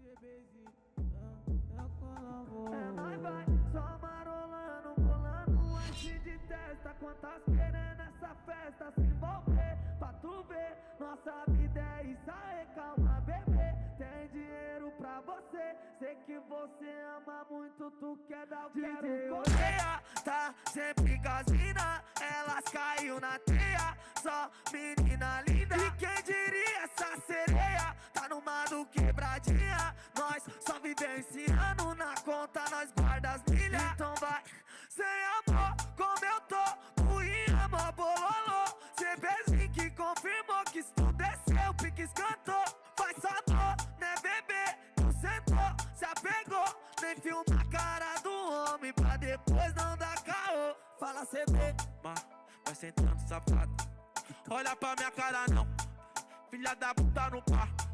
bebezinho, é nóis vai, só marolando, bolando antes de testa. Quantas querem nessa festa se envolver, pra tu ver. Nossa vida é isso aí, calma bebê. Tem dinheiro pra você, sei que você ama muito, tu quer dar o DJ Correia tá sempre casina, elas caiu na teia, só menina linda. E quem diria essa sereia tá numa do quebradinha. Nós só vivenciando, na conta nós guarda as milhas. Então vai, sem amor, como eu tô, ruim, amor, bololô. CBzinho que confirmou que isso tudo é seu, pique escantou. Faz sabor, né bebê, tu sentou, se apegou. Nem filma a cara do homem pra depois não dar caô. Fala CB, vai sentando safado, olha pra minha cara não, filha da puta no par.